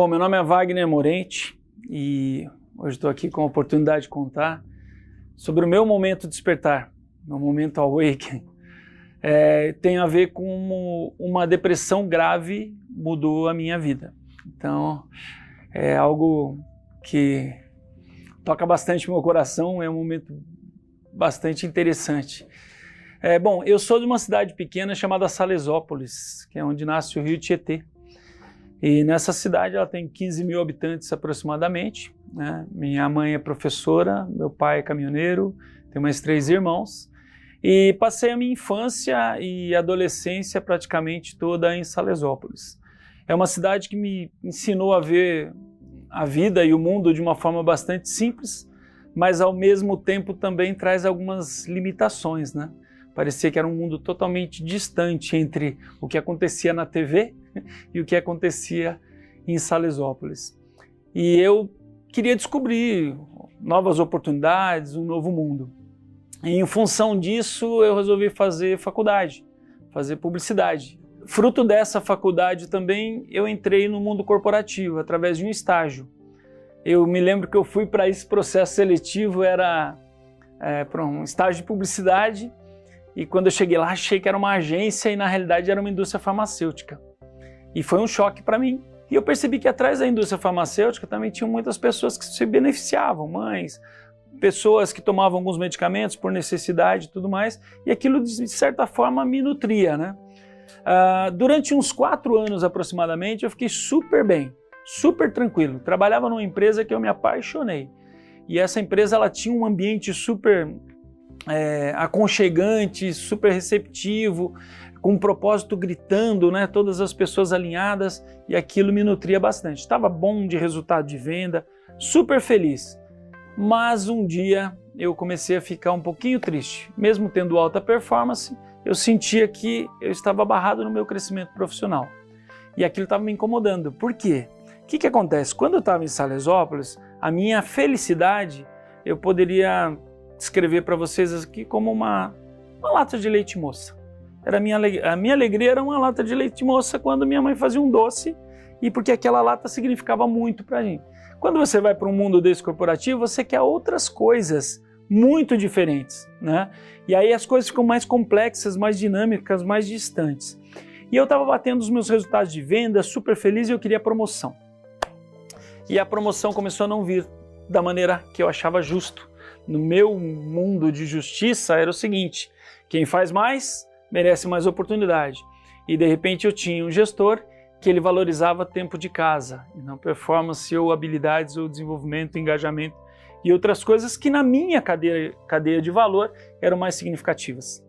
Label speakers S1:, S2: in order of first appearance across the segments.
S1: Bom, meu nome é Wagner Morente e hoje estou aqui com a oportunidade de contar sobre o meu momento de despertar, meu momento awakening. Tem a ver com como uma depressão grave mudou a minha vida. Então, é algo que toca bastante meu coração, é um momento bastante interessante. Bom, eu sou de uma cidade pequena chamada Salesópolis, que é onde nasce o rio Tietê. E nessa cidade ela tem 15 mil habitantes aproximadamente, né? Minha mãe é professora, meu pai é caminhoneiro, tenho mais 3 irmãos. E passei a minha infância e adolescência praticamente toda em Salesópolis. É uma cidade que me ensinou a ver a vida e o mundo de uma forma bastante simples, mas ao mesmo tempo também traz algumas limitações, né? Parecia que era um mundo totalmente distante entre o que acontecia na TV e o que acontecia em Salesópolis. E eu queria descobrir novas oportunidades, um novo mundo. E em função disso, eu resolvi fazer faculdade, fazer publicidade. Fruto dessa faculdade também, eu entrei no mundo corporativo através de um estágio. Eu me lembro que eu fui para esse processo seletivo, era para um estágio de publicidade, e quando eu cheguei lá, achei que era uma agência e na realidade era uma indústria farmacêutica. E foi um choque para mim. E eu percebi que atrás da indústria farmacêutica também tinham muitas pessoas que se beneficiavam, mães, pessoas que tomavam alguns medicamentos por necessidade e tudo mais, e aquilo de certa forma me nutria, né? Durante uns 4 anos aproximadamente eu fiquei super bem, super tranquilo. Trabalhava numa empresa que eu me apaixonei. E essa empresa ela tinha um ambiente super aconchegante, super receptivo, com um propósito gritando, né? Todas as pessoas alinhadas, e aquilo me nutria bastante. Estava bom de resultado de venda, super feliz. Mas um dia eu comecei a ficar um pouquinho triste. Mesmo tendo alta performance, eu sentia que eu estava barrado no meu crescimento profissional. E aquilo estava me incomodando. Por quê? O que acontece? Quando eu estava em Salesópolis, a minha felicidade, eu poderia descrever para vocês aqui como uma lata de leite moça. A minha alegria era uma lata de leite moça quando minha mãe fazia um doce, e porque aquela lata significava muito para a gente. Quando você vai para um mundo desse corporativo, você quer outras coisas muito diferentes, né? E aí as coisas ficam mais complexas, mais dinâmicas, mais distantes. E eu estava batendo os meus resultados de venda, super feliz, e eu queria promoção. E a promoção começou a não vir da maneira que eu achava justo. No meu mundo de justiça era o seguinte: quem faz mais, merece mais oportunidade. E de repente eu tinha um gestor que ele valorizava tempo de casa, e não performance ou habilidades ou desenvolvimento, engajamento e outras coisas que na minha cadeia de valor eram mais significativas.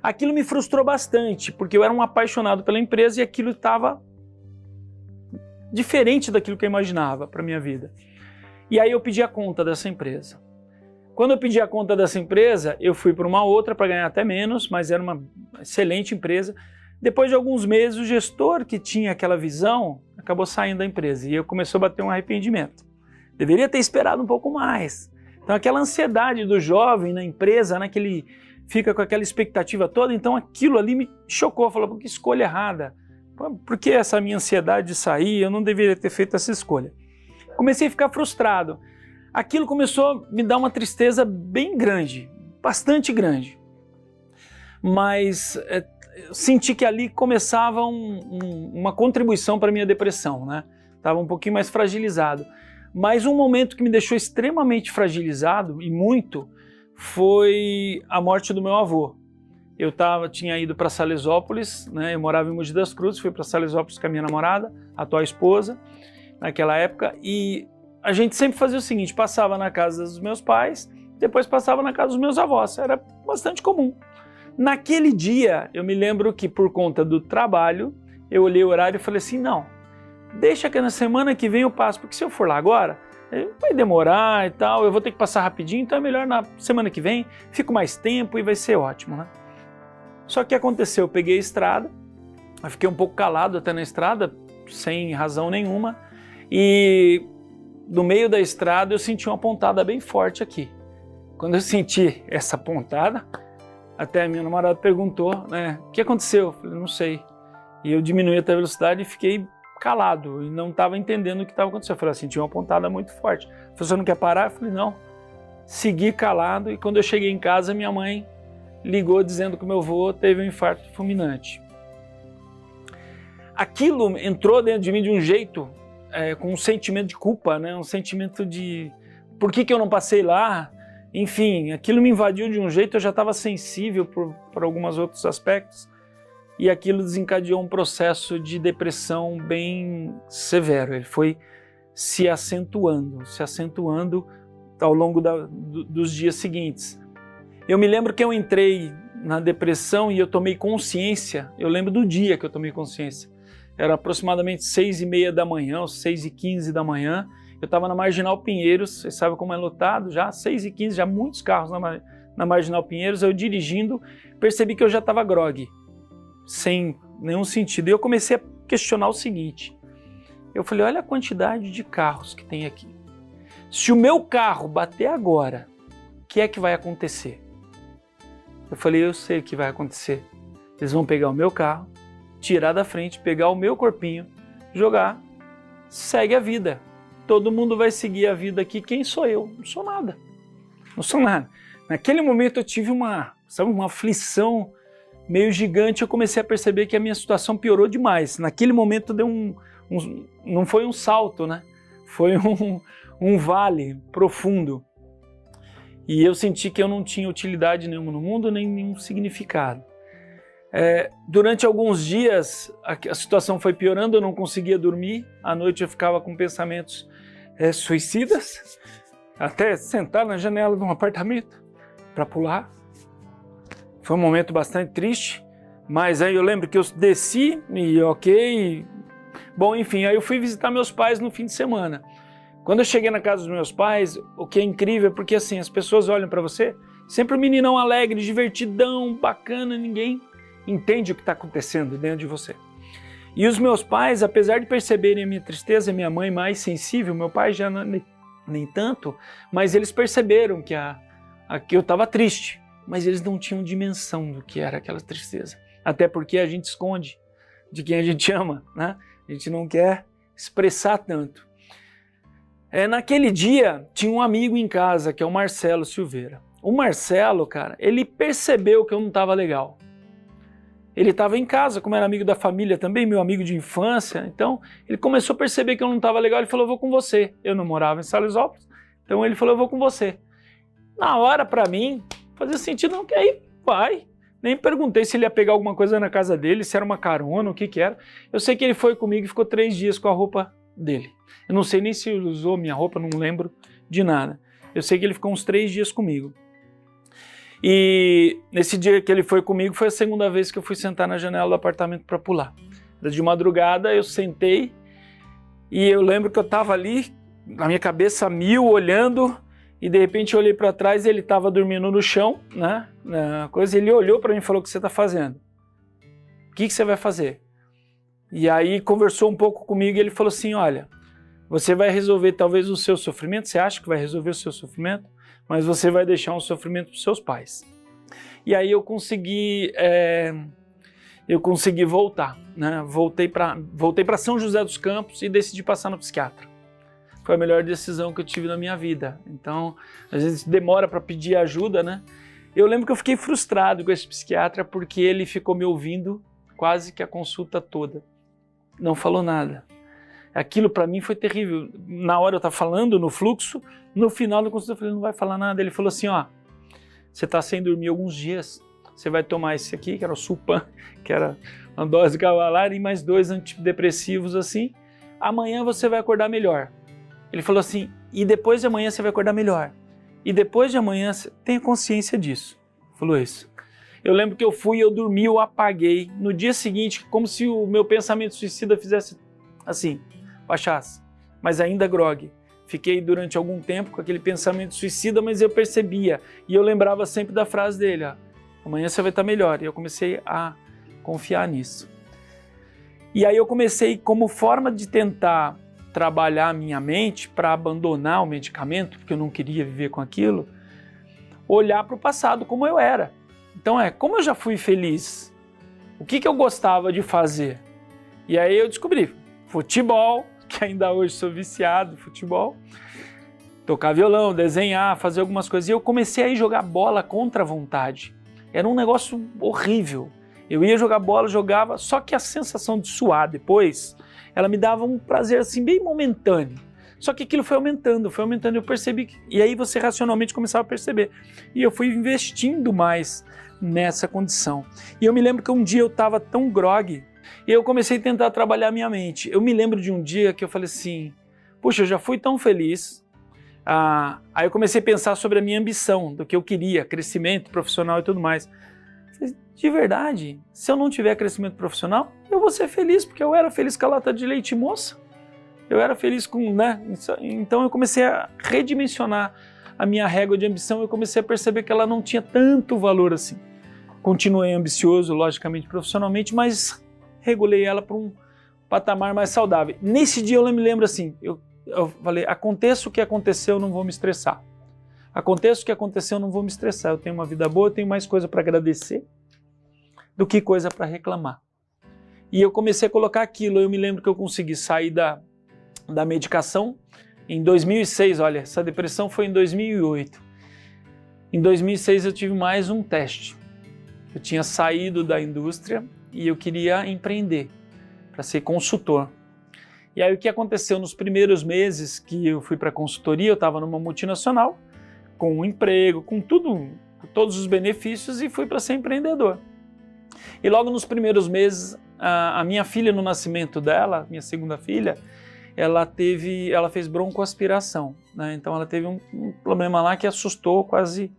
S1: Aquilo me frustrou bastante, porque eu era um apaixonado pela empresa e aquilo estava diferente daquilo que eu imaginava para a minha vida. E aí eu pedi a conta dessa empresa. Quando eu pedi a conta dessa empresa, eu fui para uma outra para ganhar até menos, mas era uma excelente empresa. Depois de alguns meses, o gestor que tinha aquela visão acabou saindo da empresa e eu comecei a bater um arrependimento. Deveria ter esperado um pouco mais. Então aquela ansiedade do jovem na empresa, né, que ele fica com aquela expectativa toda, então aquilo ali me chocou, falou, que escolha errada. Por que essa minha ansiedade de sair? Eu não deveria ter feito essa escolha. Comecei a ficar frustrado. Aquilo começou a me dar uma tristeza bem grande, bastante grande. Mas eu senti que ali começava uma contribuição para a minha depressão, né? Estava um pouquinho mais fragilizado. Mas um momento que me deixou extremamente fragilizado, e muito, foi a morte do meu avô. Eu tinha ido para Salesópolis, né? Eu morava em Mogi das Cruzes, fui para Salesópolis com a minha namorada, atual esposa, naquela época, e a gente sempre fazia o seguinte: passava na casa dos meus pais, depois passava na casa dos meus avós, era bastante comum. Naquele dia, eu me lembro que por conta do trabalho, eu olhei o horário e falei assim, não, deixa que na semana que vem eu passo, porque se eu for lá agora, vai demorar e tal, eu vou ter que passar rapidinho, então é melhor na semana que vem, fico mais tempo e vai ser ótimo, né? Só que aconteceu, eu peguei a estrada, eu fiquei um pouco calado até na estrada, sem razão nenhuma, e no meio da estrada eu senti uma pontada bem forte aqui. Quando eu senti essa pontada, até a minha namorada perguntou, né, o que aconteceu? Eu falei, não sei. E eu diminuí a velocidade e fiquei calado e não estava entendendo o que estava acontecendo. Eu falei assim, tinha uma pontada muito forte. Você não quer parar? Eu falei, não. Segui calado e quando eu cheguei em casa, minha mãe ligou dizendo que o meu avô teve um infarto fulminante. Aquilo entrou dentro de mim de um jeito, com um sentimento de culpa, né? Um sentimento de por que eu não passei lá? Enfim, aquilo me invadiu de um jeito, eu já estava sensível por alguns outros aspectos e aquilo desencadeou um processo de depressão bem severo. Ele foi se acentuando ao longo dos dias seguintes. Eu me lembro que eu entrei na depressão e eu tomei consciência, eu lembro do dia que eu tomei consciência. Era aproximadamente 6h30 da manhã, ou 6h15 da manhã, eu estava na Marginal Pinheiros, vocês sabem como é lotado já, 6h15, já muitos carros na Marginal Pinheiros, eu dirigindo, percebi que eu já estava grogue, sem nenhum sentido. E eu comecei a questionar o seguinte, eu falei, olha a quantidade de carros que tem aqui. Se o meu carro bater agora, o que é que vai acontecer? Eu falei, eu sei o que vai acontecer. Eles vão pegar o meu carro, tirar da frente, pegar o meu corpinho, jogar, segue a vida. Todo mundo vai seguir a vida aqui. Quem sou eu? Não sou nada. Não sou nada. Naquele momento eu tive uma aflição meio gigante. Eu comecei a perceber que a minha situação piorou demais. Naquele momento deu não foi um salto, né? Foi um vale profundo. E eu senti que eu não tinha utilidade nenhuma no mundo, nem nenhum significado. Durante alguns dias a situação foi piorando, eu não conseguia dormir. À noite eu ficava com pensamentos suicidas, até sentar na janela de um apartamento para pular. Foi um momento bastante triste, mas aí eu lembro que eu desci e ok. Bom, enfim, aí eu fui visitar meus pais no fim de semana. Quando eu cheguei na casa dos meus pais, o que é incrível é porque assim, as pessoas olham para você, sempre um meninão alegre, divertidão, bacana, ninguém entende o que está acontecendo dentro de você. E os meus pais, apesar de perceberem a minha tristeza, minha mãe mais sensível, meu pai já nem tanto, mas eles perceberam que eu estava triste, mas eles não tinham dimensão do que era aquela tristeza. Até porque a gente esconde de quem a gente ama, né? A gente não quer expressar tanto. Naquele dia, tinha um amigo em casa, que é o Marcelo Silveira. O Marcelo, cara, ele percebeu que eu não estava legal. Ele estava em casa, como era amigo da família também, meu amigo de infância, então ele começou a perceber que eu não estava legal, ele falou, eu vou com você. Eu não morava em Salesópolis, então ele falou, eu vou com você. Na hora, para mim, fazia sentido, não, que aí vai. Nem perguntei se ele ia pegar alguma coisa na casa dele, se era uma carona, o que que era. Eu sei que ele foi comigo e ficou 3 dias com a roupa dele. Eu não sei nem se ele usou minha roupa, não lembro de nada. Eu sei que ele ficou uns 3 dias comigo. E nesse dia que ele foi comigo, foi a segunda vez que eu fui sentar na janela do apartamento para pular. De madrugada eu sentei e eu lembro que eu estava ali, na minha cabeça mil, olhando, e de repente eu olhei para trás e ele estava dormindo no chão, né? Ele olhou para mim e falou, o que você está fazendo? O que você vai fazer? E aí conversou um pouco comigo e ele falou assim, olha, você vai resolver talvez o seu sofrimento, você acha que vai resolver o seu sofrimento, mas você vai deixar um sofrimento para os seus pais. E aí eu consegui voltar, né? Voltei para São José dos Campos e decidi passar no psiquiatra. Foi a melhor decisão que eu tive na minha vida. Então, às vezes demora para pedir ajuda, né? Eu lembro que eu fiquei frustrado com esse psiquiatra porque ele ficou me ouvindo quase que a consulta toda. Não falou nada. Aquilo para mim foi terrível. Na hora eu estava falando no fluxo, no final da consulta eu falei, não vai falar nada. Ele falou assim, ó, você está sem dormir alguns dias, você vai tomar esse aqui, que era o Sulpan, que era uma dose cavalar, e mais 2 antidepressivos assim, amanhã você vai acordar melhor. Ele falou assim, e depois de amanhã você vai acordar melhor. E depois de amanhã, tenha consciência disso. Falou isso. Eu lembro que eu fui, eu dormi, eu apaguei. No dia seguinte, como se o meu pensamento suicida fizesse assim, baixasse. Mas ainda grogue. Fiquei durante algum tempo com aquele pensamento suicida, mas eu percebia. E eu lembrava sempre da frase dele, ó, amanhã você vai estar melhor. E eu comecei a confiar nisso. E aí eu comecei, como forma de tentar trabalhar a minha mente para abandonar o medicamento, porque eu não queria viver com aquilo, olhar para o passado como eu era. Então como eu já fui feliz, o que eu gostava de fazer? E aí eu descobri, futebol, que ainda hoje sou viciado em futebol, tocar violão, desenhar, fazer algumas coisas. E eu comecei a ir jogar bola contra a vontade. Era um negócio horrível. Eu ia jogar bola, jogava, só que a sensação de suar depois, ela me dava um prazer assim bem momentâneo. Só que aquilo foi aumentando, eu percebi que... E aí você racionalmente começava a perceber. E eu fui investindo mais nessa condição. E eu me lembro que um dia eu estava tão grogue, e eu comecei a tentar trabalhar a minha mente. Eu me lembro de um dia que eu falei assim, puxa, eu já fui tão feliz. Aí eu comecei a pensar sobre a minha ambição, do que eu queria, crescimento profissional e tudo mais. De verdade, se eu não tiver crescimento profissional, eu vou ser feliz, porque eu era feliz com a lata de leite moça. Eu era feliz com, né? Então eu comecei a redimensionar a minha régua de ambição, eu comecei a perceber que ela não tinha tanto valor assim. Continuei ambicioso, logicamente, profissionalmente, mas regulei ela para um patamar mais saudável. Nesse dia eu me lembro assim, eu falei, aconteça o que aconteceu, eu não vou me estressar. Aconteça o que aconteceu, eu não vou me estressar. Eu tenho uma vida boa, eu tenho mais coisa para agradecer do que coisa para reclamar. E eu comecei a colocar aquilo, eu me lembro que eu consegui sair da medicação em 2006, olha, essa depressão foi em 2008. Em 2006 eu tive mais um teste. Eu tinha saído da indústria e eu queria empreender para ser consultor. E aí o que aconteceu nos primeiros meses que eu fui para a consultoria, eu estava numa multinacional, com um emprego, com tudo, com todos os benefícios e fui para ser empreendedor. E logo nos primeiros meses, a minha filha, no nascimento dela, minha segunda filha, ela fez broncoaspiração, né? Então ela teve um problema lá que assustou, quase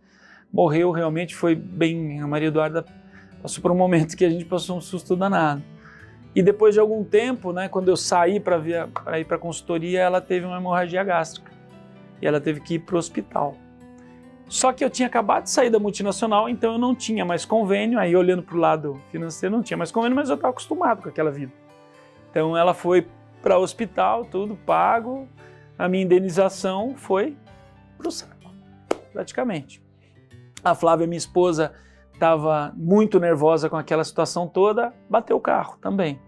S1: morreu realmente, foi bem, a Maria Eduarda passou por um momento que a gente passou um susto danado. E depois de algum tempo, né, quando eu saí para ir para a consultoria, ela teve uma hemorragia gástrica e ela teve que ir para o hospital. Só que eu tinha acabado de sair da multinacional, então eu não tinha mais convênio, aí olhando para o lado financeiro não tinha mais convênio, mas eu estava acostumado com aquela vida. Então ela foi para o hospital, tudo pago, a minha indenização foi para o saco, praticamente. A Flávia, minha esposa, estava muito nervosa com aquela situação toda, bateu o carro também.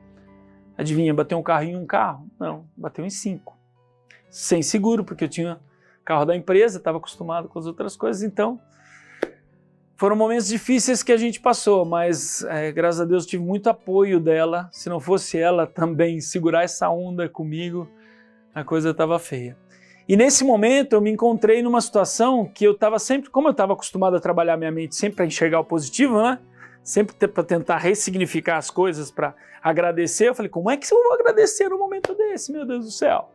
S1: Adivinha, bateu um carro em um carro? Não, bateu em 5. Sem seguro, porque eu tinha carro da empresa, estava acostumado com as outras coisas, então foram momentos difíceis que a gente passou, mas graças a Deus tive muito apoio dela. Se não fosse ela também segurar essa onda comigo, a coisa estava feia. E nesse momento eu me encontrei numa situação que eu estava sempre, como eu estava acostumado a trabalhar minha mente sempre para enxergar o positivo, né? Sempre para tentar ressignificar as coisas, para agradecer, eu falei, como é que eu vou agradecer num momento desse, meu Deus do céu?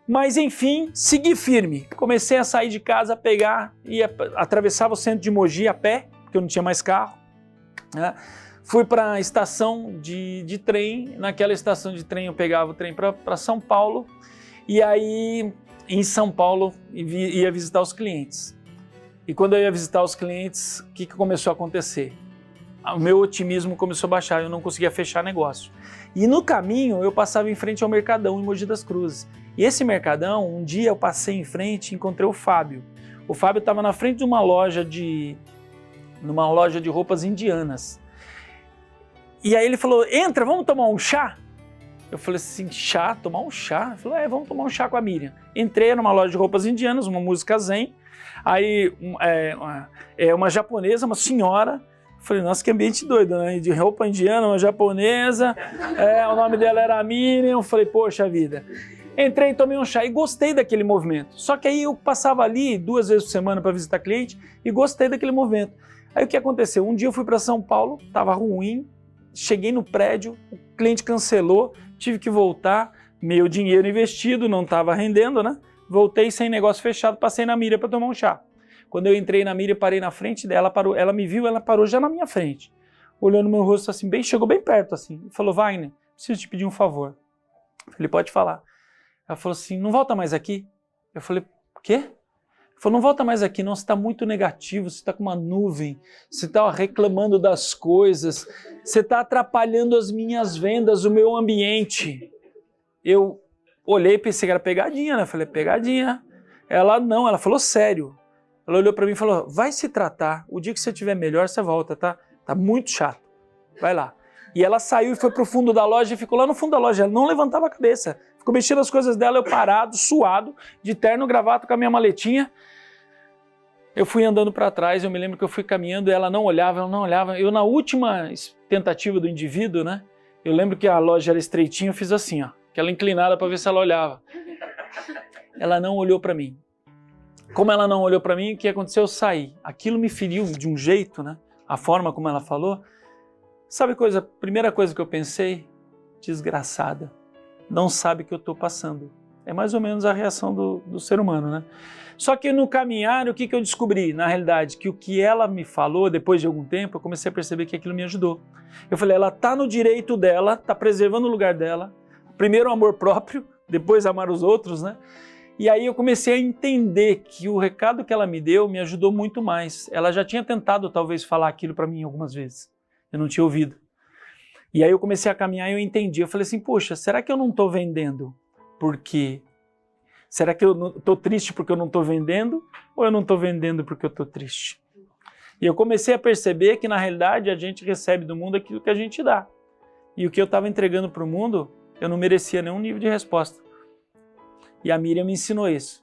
S1: Mas enfim, segui firme. Comecei a sair de casa, atravessava o centro de Mogi a pé, porque eu não tinha mais carro, né? Fui para a estação de trem, naquela estação de trem eu pegava o trem para São Paulo, e aí em São Paulo ia visitar os clientes. E quando eu ia visitar os clientes, o que começou a acontecer? O meu otimismo começou a baixar, eu não conseguia fechar negócio. E no caminho eu passava em frente ao Mercadão em Mogi das Cruzes. E esse Mercadão, um dia eu passei em frente e encontrei o Fábio. O Fábio estava na frente de numa loja de roupas indianas. E aí ele falou, entra, vamos tomar um chá? Eu falei assim, chá? Tomar um chá? Ele falou, vamos tomar um chá com a Miriam. Entrei numa loja de roupas indianas, uma música zen. Aí uma japonesa, uma senhora. Falei, nossa, que ambiente doido, né? De roupa indiana, uma japonesa. O nome dela era Miriam. Falei, poxa vida. Entrei, tomei um chá e gostei daquele movimento. Só que aí eu passava ali 2 vezes por semana para visitar cliente e gostei daquele movimento. Aí o que aconteceu? Um dia eu fui para São Paulo, estava ruim, cheguei no prédio, o cliente cancelou, tive que voltar, meu dinheiro investido, não estava rendendo, né? Voltei sem negócio fechado, passei na Miriam para tomar um chá. Quando eu entrei na Miriam, parei na frente dela, parou, ela me viu, ela parou já na minha frente, olhando no meu rosto assim, chegou bem perto assim, e falou, Wagner, preciso te pedir um favor. Eu falei, pode falar. Ela falou assim, não volta mais aqui? Eu falei, o quê? Ela falou, não volta mais aqui não, você está muito negativo, você está com uma nuvem, você está reclamando das coisas, você está atrapalhando as minhas vendas, o meu ambiente. Eu olhei e pensei que era pegadinha, né? Eu falei, pegadinha. Ela falou sério. Ela olhou para mim e falou, vai se tratar, o dia que você estiver melhor você volta, tá? Tá muito chato, vai lá. E ela saiu e foi pro fundo da loja e ficou lá no fundo da loja. Ela não levantava a cabeça. Ficou mexendo as coisas dela, eu parado, suado, de terno, gravata, com a minha maletinha. Eu fui andando para trás, eu me lembro que eu fui caminhando e ela não olhava. Eu, na última tentativa do indivíduo, né? Eu lembro que a loja era estreitinha, eu fiz assim, ó, aquela inclinada para ver se ela olhava. Ela não olhou para mim. Como ela não olhou para mim, o que aconteceu? Eu saí. Aquilo me feriu de um jeito, né? A forma como ela falou. Sabe a primeira coisa que eu pensei? Desgraçada. Não sabe o que eu estou passando. É mais ou menos a reação do ser humano, né? Só que no caminhar, o que eu descobri? Na realidade, que o que ela me falou, depois de algum tempo, eu comecei a perceber que aquilo me ajudou. Eu falei, ela está no direito dela, está preservando o lugar dela. Primeiro o amor próprio, depois amar os outros, né? E aí eu comecei a entender que o recado que ela me deu me ajudou muito mais. Ela já tinha tentado, talvez, falar aquilo para mim algumas vezes. Eu não tinha ouvido. E aí eu comecei a caminhar e eu entendi. Eu falei assim, poxa, será que eu não estou vendendo porque... Será que eu estou triste porque eu não estou vendendo? Ou eu não estou vendendo porque eu estou triste? E eu comecei a perceber que, na realidade, a gente recebe do mundo aquilo que a gente dá. E o que eu estava entregando para o mundo, eu não merecia nenhum nível de resposta. E a Miriam me ensinou isso.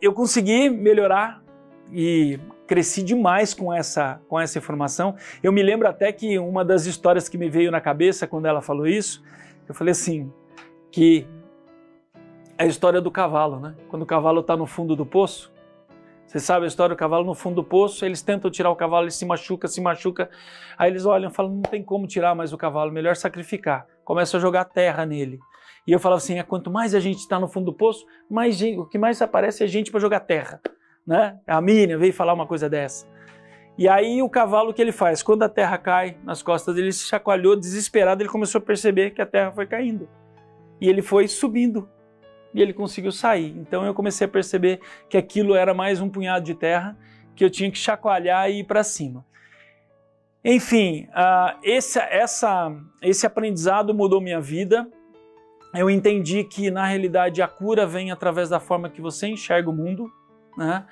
S1: Eu consegui melhorar e cresci demais com essa informação. Eu me lembro até que uma das histórias que me veio na cabeça quando ela falou isso, eu falei assim, que é a história do cavalo, né? Quando o cavalo está no fundo do poço, você sabe a história do cavalo no fundo do poço, eles tentam tirar o cavalo, ele se machuca, aí eles olham e falam, não tem como tirar mais o cavalo, melhor sacrificar. Começa a jogar terra nele. E eu falava assim, quanto mais a gente está no fundo do poço, mais gente, o que mais aparece é gente para jogar terra, né? A Miriam veio falar uma coisa dessa. E aí o cavalo, o que ele faz? Quando a terra cai nas costas dele, ele se chacoalhou, desesperado, ele começou a perceber que a terra foi caindo. E ele foi subindo. E ele conseguiu sair. Então eu comecei a perceber que aquilo era mais um punhado de terra que eu tinha que chacoalhar e ir para cima. Enfim, esse aprendizado mudou minha vida. Eu entendi que, na realidade, a cura vem através da forma que você enxerga o mundo, né?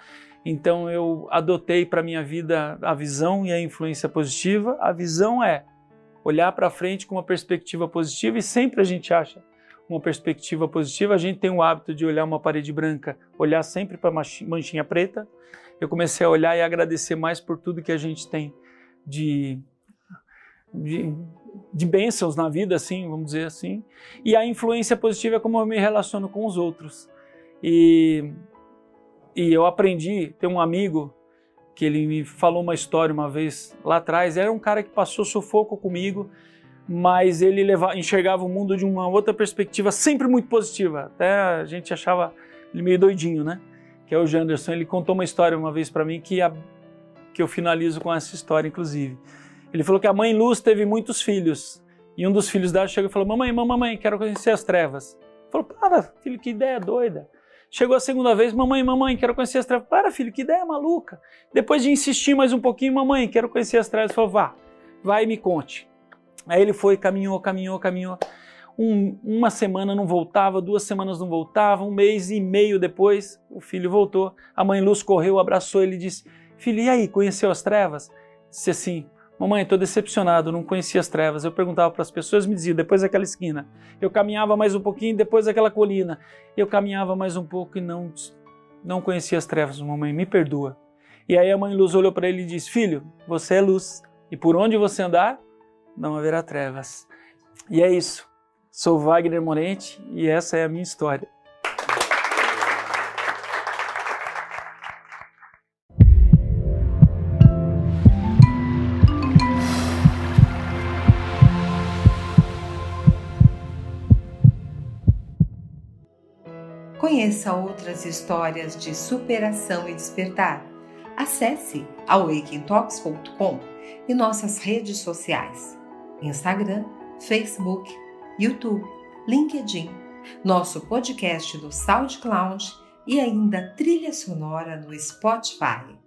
S1: Então eu adotei para minha vida a visão e a influência positiva. A visão é olhar para frente com uma perspectiva positiva e sempre a gente acha uma perspectiva positiva. A gente tem o hábito de olhar uma parede branca, olhar sempre para a manchinha preta. Eu comecei a olhar e agradecer mais por tudo que a gente tem de bênçãos na vida, assim, vamos dizer assim. E a influência positiva é como eu me relaciono com os outros. E eu aprendi, tem um amigo que ele me falou uma história uma vez lá atrás, era um cara que passou sufoco comigo, mas ele enxergava o mundo de uma outra perspectiva, sempre muito positiva. Até a gente achava ele meio doidinho, né? Que é o Janderson. Ele contou uma história uma vez para mim que eu finalizo com essa história, inclusive. Ele falou que a mãe Luz teve muitos filhos. E um dos filhos dela chegou e falou, mamãe, quero conhecer as trevas. Falou, para, filho, que ideia doida. Chegou a segunda vez, mamãe, quero conhecer as trevas. Para, filho, que ideia maluca. Depois de insistir mais um pouquinho, mamãe, quero conhecer as trevas. Falou, vai e me conte. Aí ele foi, caminhou. Uma semana não voltava, 2 semanas não voltava, 1 mês e meio depois, o filho voltou. A mãe Luz correu, abraçou ele e disse, filho, e aí, conheceu as trevas? Disse assim, mamãe, estou decepcionado, não conhecia as trevas. Eu perguntava para as pessoas, me diziam, depois daquela esquina. Eu caminhava mais um pouquinho, depois daquela colina. Eu caminhava mais um pouco e não conhecia as trevas. Mamãe, me perdoa. E aí a mãe Luz olhou para ele e disse, filho, você é luz. E por onde você andar, não haverá trevas. E é isso. Sou Wagner Morente e essa é a minha história.
S2: Conheça outras histórias de superação e despertar. Acesse awakentalks.com e nossas redes sociais: Instagram, Facebook, YouTube, LinkedIn, nosso podcast no SoundCloud e ainda trilha sonora no Spotify.